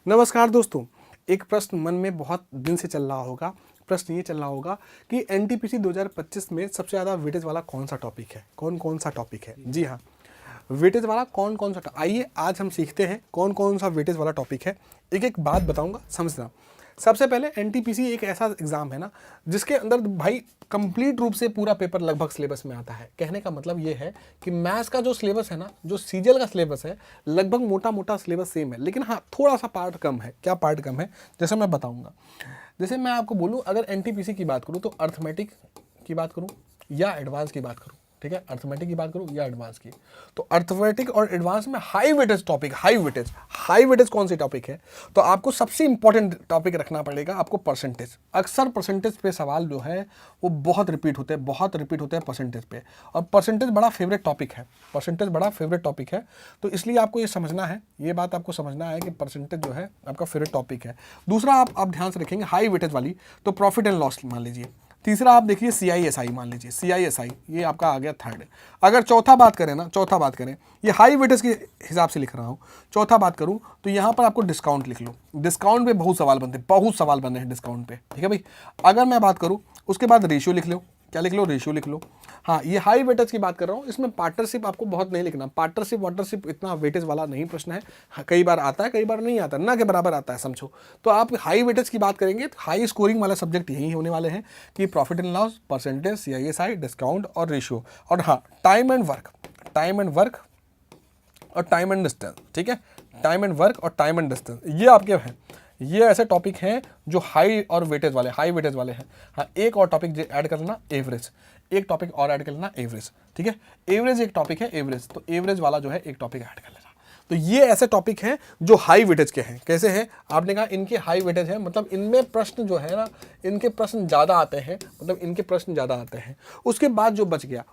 नमस्कार दोस्तों। एक प्रश्न मन में बहुत दिन से चल रहा होगा। प्रश्न ये चल रहा होगा कि एनटीपीसी 2025 में सबसे ज़्यादा वेटेज वाला कौन सा टॉपिक है, कौन कौन सा टॉपिक है। जी हाँ, वेटेज वाला कौन कौन सा। आइए आज हम सीखते हैं कौन कौन सा वेटेज वाला टॉपिक है। एक एक बात बताऊंगा, समझना। सबसे पहले एनटीपीसी एक ऐसा एग्जाम है ना जिसके अंदर भाई कंप्लीट रूप से पूरा पेपर लगभग सिलेबस में आता है। कहने का मतलब ये है कि मैथ्स का जो सिलेबस है ना, जो सीजीएल का सिलेबस है, लगभग मोटा मोटा सिलेबस सेम है, लेकिन हाँ थोड़ा सा पार्ट कम है। क्या पार्ट कम है, जैसे मैं बताऊंगा। जैसे मैं आपको बोलूँ, अगर एनटीपीसी की बात करूँ तो अर्थमेटिक की बात करूँ या एडवांस की बात करूँ, ठीक है, अर्थमेटिक की बात करूँ या एडवांस की, तो अर्थमेटिक और एडवांस में high weightage topic, high weightage कौन सी टॉपिक है, तो आपको सबसे इंपॉर्टेंट टॉपिक रखना पड़ेगा आपको परसेंटेज। अक्सर परसेंटेज पे सवाल जो है वो बहुत रिपीट होते हैं परसेंटेज पे, और परसेंटेज बड़ा फेवरेट टॉपिक है, परसेंटेज बड़ा फेवरेट टॉपिक है। तो इसलिए आपको ये समझना है, ये बात आपको समझना है कि परसेंटेज जो है आपका फेवरेट टॉपिक है। दूसरा आप ध्यान से रखेंगे हाई वेटेज वाली, तो प्रॉफिट एंड लॉस मान लीजिए। तीसरा आप देखिए सीआईएसआई, मान लीजिए सीआईएसआई, ये आपका आ गया थर्ड। अगर चौथा बात करें, ये हाई वेटेज के हिसाब से लिख रहा हूँ। चौथा बात करूँ तो यहाँ पर आपको डिस्काउंट लिख लो। डिस्काउंट पे बहुत सवाल बने हैं डिस्काउंट पे, ठीक है भाई। अगर मैं बात करूँ उसके बाद रेशियो लिख लो। क्या लिख लो? रेशियो लिख लो। हाँ, ये हाई वेटेज की बात कर रहा हूँ। इसमें पार्टनरशिप आपको बहुत नहीं लिखना। पार्टनरशिप इतना वेटेज वाला नहीं प्रश्न है। हाँ, कई बार आता है, कई बार नहीं आता, ना के बराबर आता है, समझो। तो आप हाई वेटेज की बात करेंगे तो हाई स्कोरिंग वाला सब्जेक्ट यही होने वाले हैं कि profit and loss, percentage, CI SI, discount और रेशियो। और हाँ, टाइम एंड वर्क और टाइम एंड डिस्टेंस, ठीक है। टाइम एंड वर्क और टाइम एंड डिस्टेंस, ये आपके हैं। ये ऐसे टॉपिक हैं जो हाई वेटेज वाले हैं। हाँ, एक और टॉपिक ऐड कर लेना, एवरेज। एक टॉपिक और ऐड कर लेना, एवरेज, ठीक है। एवरेज एक टॉपिक है, एवरेज, तो एवरेज वाला जो है एक टॉपिक ऐड कर लेना। तो ये ऐसे टॉपिक हैं जो हाई वेटेज के हैं। कैसे हैं? आपने कहा इनके हाई वेटेज है, मतलब इनमें प्रश्न जो है ना, इनके प्रश्न ज़्यादा आते हैं, मतलब इनके प्रश्न ज़्यादा आते हैं। उसके बाद जो बच गया,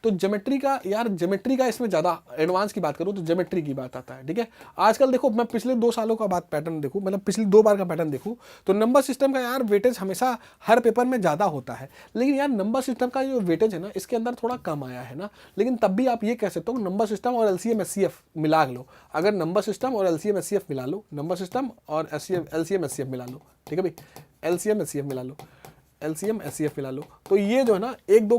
तो ज्योमेट्री का, यार ज्योमेट्री का इसमें ज़्यादा, एडवांस की बात करूँ तो ज्योमेट्री की बात आता है, ठीक है। आजकल देखो, मैं पिछले 2 सालों का बात पैटर्न देखूँ, मतलब पिछली 2 बार का पैटर्न देखूँ, तो नंबर सिस्टम का यार वेटेज हमेशा हर पेपर में ज़्यादा होता है। लेकिन यार नंबर सिस्टम का जो वेटेज है ना, इसके अंदर थोड़ा कम आया है ना। लेकिन तब भी आप ये कह सकते हो नंबर सिस्टम और एलसीएम एचसीएफ मिला लो। अगर नंबर सिस्टम और एलसीएम एचसीएफ मिला लो, नंबर सिस्टम और एलसीएम एचसीएफ मिला लो, ठीक है भाई, एलसीएम एचसीएफ मिला लो, तो ये जो है ना, 2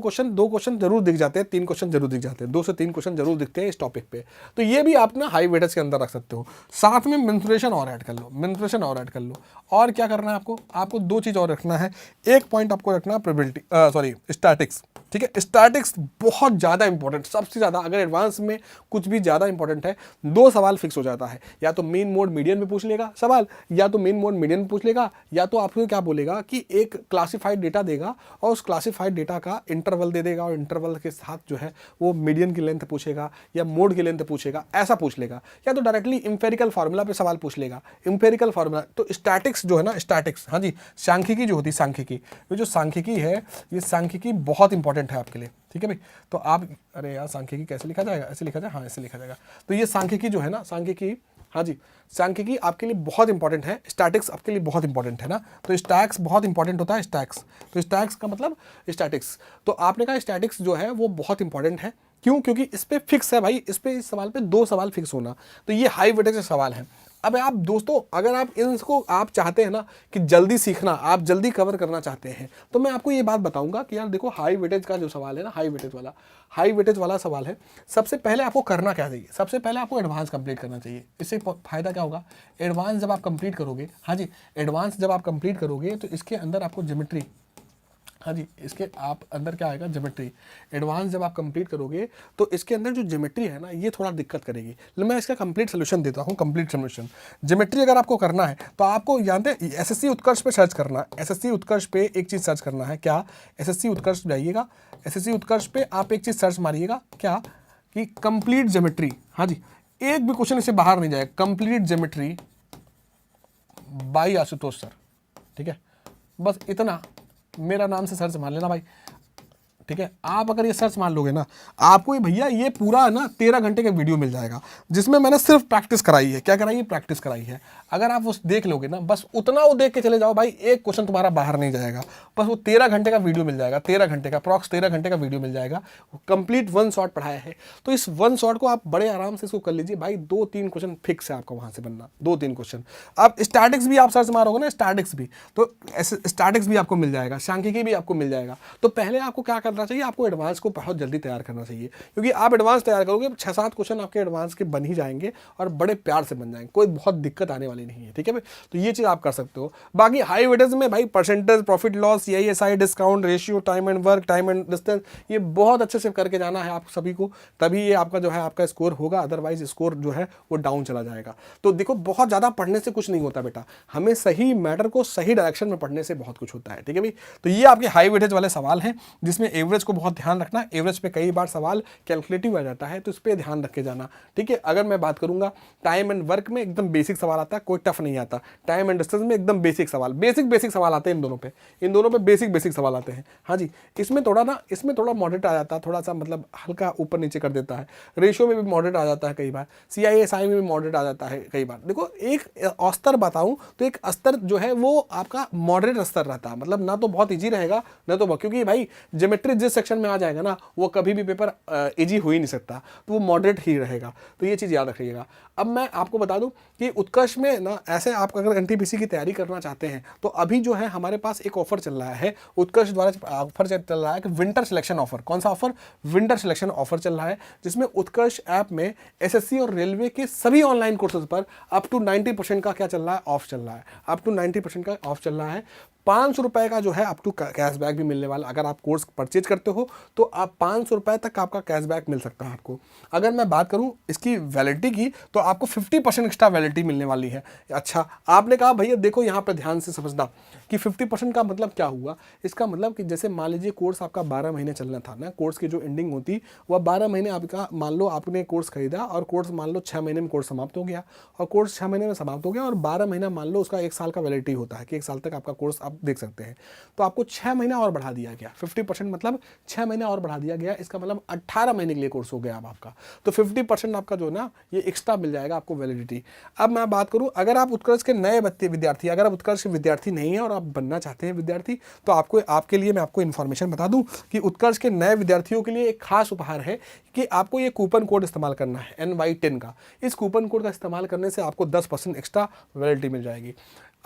क्वेश्चन जरूर दिख जाते हैं, 3 क्वेश्चन जरूर दिख जाते हैं, 2 से 3 क्वेश्चन जरूर दिखते हैं इस टॉपिक पे। तो ये भी आप ना हाई वेटेज के अंदर रख सकते हो। साथ में मेंसुरेशन और ऐड कर लो। और क्या करना है आपको 2 चीज और रखना है। एक पॉइंट आपको रखना है प्रोबेबिलिटी, स्टैटिक्स, ठीक है। स्टैटिक्स बहुत ज़्यादा इंपॉर्टेंट, सबसे ज़्यादा। अगर एडवांस में कुछ भी ज़्यादा इंपॉर्टेंट है, 2 सवाल फिक्स हो जाता है। या तो मीन मोड मीडियन में पूछ लेगा सवाल, या तो मीन मोड मीडियन में पूछ लेगा, या तो आपको क्या बोलेगा कि एक क्लासिफाइड डेटा देगा और उस क्लासिफाइड डेटा का इंटरवल दे देगा, और इंटरवल के साथ जो है वो मीडियन की लेंथ पूछेगा या मोड की लेंथ पूछेगा, ऐसा पूछ लेगा। या तो डायरेक्टली इंपेरिकल फार्मूला पे सवाल पूछ लेगा, इंपेरिकल फार्मूला। तो स्टैटिक्स जो है ना, स्टैटिक्स, हाँ जी, सांख्यिकी जो होती है, सांख्यिकी, ये जो सांख्यिकी है, ये सांख्यिकी बहुत इंपॉर्टेंट है आपके लिए, ठीक है भाई। तो आप, अरे यार सांख्यिकी कैसे लिखा जाएगा? ऐसे लिखा जाए, हाँ ऐसे लिखा जाएगा। तो ये सांख्यिकी जो है ना, सांख्यिकी, हाँ जी, सांख्यिकी आपके लिए बहुत इंपॉर्टेंट है। स्टैटिक्स आपके लिए बहुत इंपॉर्टेंट है ना। तो स्टैक्स बहुत इंपॉर्टेंट होता है, स्टैक्स। तो स्टैक्स का मतलब स्टैटिक्स। तो आपने कहा स्टैटिक्स जो है वो बहुत इंपॉर्टेंट है। क्यों? क्योंकि इस पे फिक्स है भाई, इस सवाल पे 2 सवाल फिक्स होना। तो ये हाई वेटेज सवाल है। अब आप दोस्तों, अगर आप इनको आप चाहते हैं ना कि जल्दी सीखना, आप जल्दी कवर करना चाहते हैं, तो मैं आपको ये बात बताऊंगा कि यार देखो, हाई वेटेज का जो सवाल है ना, हाई वेटेज वाला सवाल है। सबसे पहले आपको करना क्या चाहिए? सबसे पहले आपको एडवांस कंप्लीट करना चाहिए। इससे फायदा क्या होगा? एडवांस जब आप कंप्लीट करोगे, हाँ जी, एडवांस जब आप कंप्लीट करोगे तो इसके अंदर आपको ज्योमेट्री, हाँ जी, इसके आप अंदर क्या आएगा? ज्योमेट्री। एडवांस जब आप कंप्लीट करोगे तो इसके अंदर जो ज्योमेट्री है ना, ये थोड़ा दिक्कत करेगी। मैं इसका कंप्लीट सोल्यूशन देता हूँ, कंप्लीट सोल्यूशन। ज्योमेट्री अगर आपको करना है तो आपको जानते हैं, एसएससी उत्कर्ष पे सर्च करना। एसएससी उत्कर्ष पे एक चीज़ सर्च करना है, क्या? एसएससी उत्कर्ष जाइएगा, एसएससी उत्कर्ष पे आप एक चीज़ सर्च मारिएगा, क्या? कि कंप्लीट ज्योमेट्री। हाँ जी, एक भी क्वेश्चन इससे बाहर नहीं जाएगा। Complete geometry by Ashutosh sir, ठीक है। बस इतना मेरा नाम से सर्च मार लेना भाई। ठीक है, आप अगर ये सर्च मार लोगे ना, आपको ये भैया ये पूरा ना 13 घंटे का वीडियो मिल जाएगा, जिसमें मैंने सिर्फ प्रैक्टिस कराई है। क्या कराई है? प्रैक्टिस कराई है। अगर आप वो देख लोगे ना, बस उतना वो देख के चले जाओ भाई, एक क्वेश्चन तुम्हारा बाहर नहीं जाएगा। बस वो 13 घंटे का वीडियो मिल जाएगा, 13 घंटे का, अप्रॉक्स 13 घंटे का वीडियो मिल जाएगा, कंप्लीट वन शॉट पढ़ाया है। तो इस वन शॉट को आप बड़े आराम से इसको कर लीजिए भाई, 2-3 क्वेश्चन फिक्स है आपका वहां से बनना, 2-3 क्वेश्चन। अब स्टैटिक्स भी आप सर्च मारोगे ना, स्टैटिक्स भी, तो ऐसे स्टैटिक्स भी आपको मिल जाएगा, सांख्यिकी भी आपको मिल जाएगा। तो पहले आपको क्या करना चाहिए? आपको एडवांस को बहुत जल्दी तैयार करना चाहिए, क्योंकि आप एडवांस तैयार करोगे 6-7 क्वेश्चन आपके एडवांस के बन ही जाएंगे और बड़े प्यार से बन जाएंगे, कोई बहुत दिक्कत आने वाली नहीं है। ठीक है भाई, तो ये चीज़ आप कर सकते हो। बाकी हाई वेटेज में भाई percentage, profit loss, CISI, discount ratio, time and work, time and distance, ये बहुत अच्छे से करके जाना है आप सभी को, तभी ये आपका जो है आपका स्कोर होगा, अदरवाइज स्कोर जो है वो डाउन चला जाएगा। तो देखो, बहुत ज़्यादा पढ़ने से कुछ नहीं होता बेटा, हमें सही मैटर को सही डायरेक्शन में पढ़ने से बहुत कुछ होता है। ठीक है भाई, तो ये आपके हाई वेटेज वाले सवाल हैं, जिसमें एवरेज को बहुत ध्यान रखना। एवरेज पे कई बार सवाल कैलकुलेटिव आ जाता है, तो इस पर ध्यान रख के जाना। ठीक है, अगर मैं बात करूंगा टाइम एंड वर्क में एकदम बेसिक सवाल आता है, कोई टफ नहीं आता। टाइम एंड डिस्टेंस में एकदम बेसिक सवाल, बेसिक सवाल आते हैं इन दोनों पे बेसिक सवाल आते हैं। हाँ जी, इसमें थोड़ा मॉडरेट आ जाता है, थोड़ा सा मतलब हल्का ऊपर नीचे कर देता है। रेशियो में भी मॉडरेट आ जाता है कई बार, CISI में भी मॉडरेट आ जाता है कई बार। देखो, एक स्तर बताऊं तो एक स्तर जो है वो आपका मॉडरेट स्तर रहता है, मतलब ना तो बहुत ईजी रहेगा ना तो क्योंकि भाई ज्योमेट्री जिस सेक्शन में आ जाएगा ना, वो कभी भी पेपर इजी हो ही नहीं सकता, तो वो मॉडरेट ही रहेगा। तो ये चीज़ याद रखिएगा। अब मैं आपको बता दूं कि उत्कर्ष में ना, ऐसे आप अगर NTPC की तैयारी करना चाहते हैं तो अभी जो है हमारे पास एक ऑफर चल रहा है, उत्कर्ष द्वारा ऑफर चल रहा है कि विंटर सिलेक्शन ऑफर। कौन सा ऑफर? विंटर सिलेक्शन ऑफर चल रहा है, जिसमें उत्कर्ष ऐप में SSC और रेलवे के सभी ऑनलाइन कोर्सेज पर अप टू 90% का क्या चल रहा है? ऑफ चल रहा है। अप टू 90% का ऑफ चल रहा है। 500 रुपये का जो है अप टू कैशबैक भी मिलने वाला। अगर आप कोर्स परचेज करते हो तो आप 500 रुपये तक आपका कैशबैक मिल सकता है आपको। अगर मैं बात करूं इसकी वैलिडिटी की, तो आपको 50% एक्स्ट्रा वैलिडिटी मिलने वाली है। अच्छा, आपने कहा भैया देखो यहाँ पर ध्यान से समझना कि 50% का मतलब क्या हुआ। इसका मतलब कि जैसे मान लीजिए कोर्स आपका 12 महीने चलना था ना, कोर्स की जो एंडिंग होती वह 12 महीने आपका, मान लो आपने कोर्स खरीदा और कोर्स मान लो 6 महीने में कोर्स समाप्त हो गया, और कोर्स 6 महीने में समाप्त हो गया और 12 महीना मान लो उसका 1 साल का वैलिडिटी होता है कि 1 साल तक आपका कोर्स आप देख सकते हैं। तो आपको 6 महीना और बढ़ा दिया गया। 50% मतलब 6 महीने और बढ़ा दिया गया, इसका मतलब 18 महीने के लिए कोर्स हो गया अब आपका। तो 50% आपका जो है ना ये एक्स्ट्रा मिल जाएगा आपको वैलिडिटी। अब मैं बात करूं, अगर आप उत्कर्ष के नए विद्यार्थी, अगर आप उत्कर्ष के विद्यार्थी नहीं है और आप बनना चाहते हैं विद्यार्थी, तो आपके लिए मैं आपको इन्फॉर्मेशन बता दूं कि उत्कर्ष के नए विद्यार्थियों के लिए एक खास उपहार है कि आपको ये कूपन कोड इस्तेमाल करना है NY10 का। इस कूपन कोड का इस्तेमाल करने से आपको 10% एक्स्ट्रा वैलिडिटी मिल जाएगी।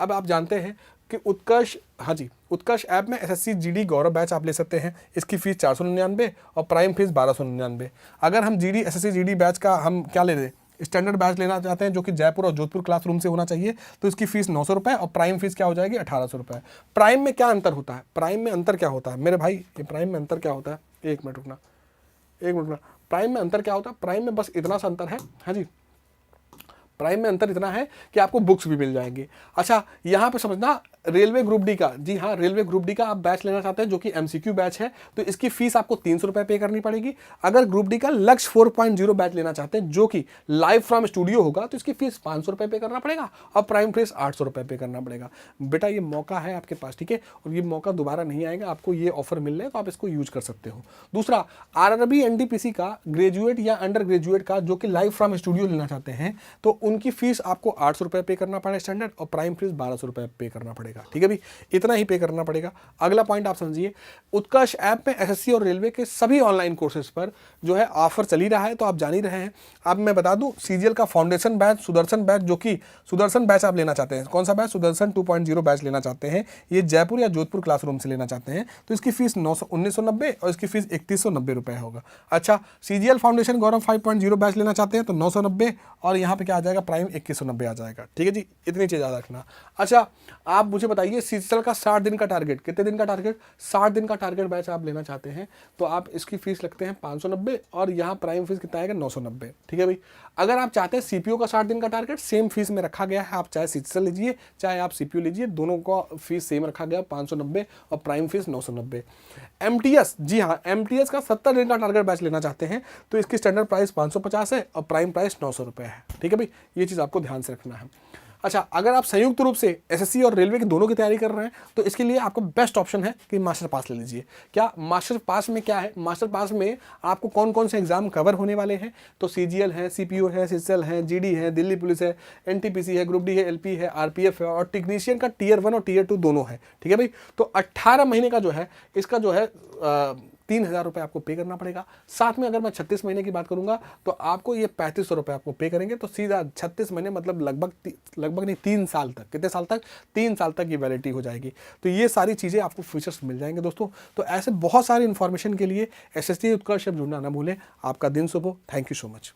अब आप जानते हैं कि उत्कर्ष, हाँ जी, उत्कर्ष ऐप में SSC GD गौरव बैच आप ले सकते हैं। इसकी फीस 499 और प्राइम फीस 1299। अगर हम SSC GD बैच का हम क्या ले लें, स्टैंडर्ड बैच लेना चाहते हैं जो कि जयपुर और जोधपुर क्लासरूम से होना चाहिए, तो इसकी फीस 900 रुपये और प्राइम फीस क्या हो जाएगी? 1800 रुपये। प्राइम में क्या अंतर होता है? प्राइम में अंतर क्या होता है मेरे भाई? ये प्राइम में अंतर क्या होता है? एक मिनट रुकना। प्राइम में अंतर क्या होता है? प्राइम में बस इतना सा अंतर है, हाँ जी, प्राइम में अंतर इतना है कि आपको बुक्स भी मिल जाएंगी। अच्छा, यहाँ पे समझना, रेलवे ग्रुप डी का, जी हाँ, रेलवे ग्रुप डी का आप बैच लेना चाहते हैं जो कि MCQ बैच है, तो इसकी फीस आपको 300 रुपये पे करनी पड़ेगी। अगर ग्रुप डी का लक्ष्य 4.0 बैच लेना चाहते हैं जो कि लाइव फ्रॉम स्टूडियो होगा, तो इसकी फीस 500 रुपये पे करना पड़ेगा और प्राइम फीस 800 रुपये पे करना पड़ेगा। बेटा ये मौका है आपके पास, ठीक है, और ये मौका दोबारा नहीं आएगा, आपको ये ऑफर मिल रहा है तो आप इसको यूज कर सकते हो। दूसरा, RRB NTPC का ग्रेजुएट या अंडर ग्रेजुएट का जो कि लाइव फ्रॉम स्टूडियो लेना चाहते हैं, तो उनकी फीस आपको 800 रुपये पे करना पड़ेगा स्टैंडर्ड, और प्राइम फीस 1200 रुपये पे करना पड़ेगा। ठीक है भाई, इतना ही पे करना पड़ेगा। अगला पॉइंट आप समझिए, उत्कर्ष ऐप में SSC और रेलवे के सभी ऑनलाइन कोर्सेज पर जो है ऑफर चल ही रहा है, तो आप जान ही रहे हैं। अब मैं बता दूं, CGL का फाउंडेशन बैच, सुदर्शन बैच, जो कि सुदर्शन बैच आप लेना चाहते हैं, कौन सा बैच? सुदर्शन 2.0 बैच लेना चाहते हैं, ये जयपुर या जोधपुर क्लासरूम से लेना चाहते हैं, तो इसकी फीस 1990 और इसकी फीस 3190 रुपये होगा। अच्छा, CGL फाउंडेशन गौरव 5.0 बैच लेना चाहते हैं तो 990, और यहाँ पे क्या आ जाएगा? प्राइम 2190 आ जाएगा। ठीक है जी, इतनी चीज़ याद रखना। अच्छा, आप मुझे बताइए, CGL का 60 दिन का टारगेट, कितने दिन का टारगेट? 60 दिन का टारगेट बैच आप लेना चाहते हैं तो आप इसकी फीस लगते हैं 590, और यहाँ प्राइम फीस कितना आएगा? 990। ठीक है भाई। अगर आप चाहते हैं CPO का 60 दिन का टारगेट, सेम फीस में रखा गया है, आप चाहे CGL लीजिए चाहे आप CPO लीजिए, दोनों का फीस सेम रखा गया, 590 और प्राइम फीस 990। MTS, जी हाँ, MTS का 70 दिन का टारगेट बैच लेना चाहते हैं तो इसकी स्टैंडर्ड प्राइस 550 है और प्राइम प्राइस 900 रुपये है। ठीक है भाई, ये चीज़ आपको ध्यान से रखना है। अच्छा, अगर आप संयुक्त रूप से एसएससी और रेलवे की दोनों की तैयारी कर रहे हैं तो इसके लिए आपका बेस्ट ऑप्शन है कि मास्टर पास ले लीजिए। क्या मास्टर पास में क्या है, मास्टर पास में आपको कौन कौन से एग्जाम कवर होने वाले हैं, तो सीजीएल है, सीपीओ है, सीसीएल है, जीडी है, दिल्ली पुलिस है, एनटीपीसी है, ग्रुप डी है, एलपी है, आरपीएफ है, और टेक्नीशियन का टियर 1 और टियर 2 दोनों है। ठीक है भाई, तो 18 महीने का जो है इसका जो है 3,000 रुपये आपको पे करना पड़ेगा। साथ में अगर मैं 36 महीने की बात करूंगा तो आपको ये 3500 रुपये आपको पे करेंगे, तो सीधा 36 महीने मतलब लगभग नहीं 3 साल तक, कितने साल तक, 3 साल तक ये वैलिडिटी हो जाएगी। तो ये सारी चीज़ें आपको फीचर्स मिल जाएंगे दोस्तों। तो ऐसे बहुत सारी इन्फॉर्मेशन के लिए SSC उत्कर्ष जुड़ना ना भूलें। आपका दिन शुभ हो। Thank you so much.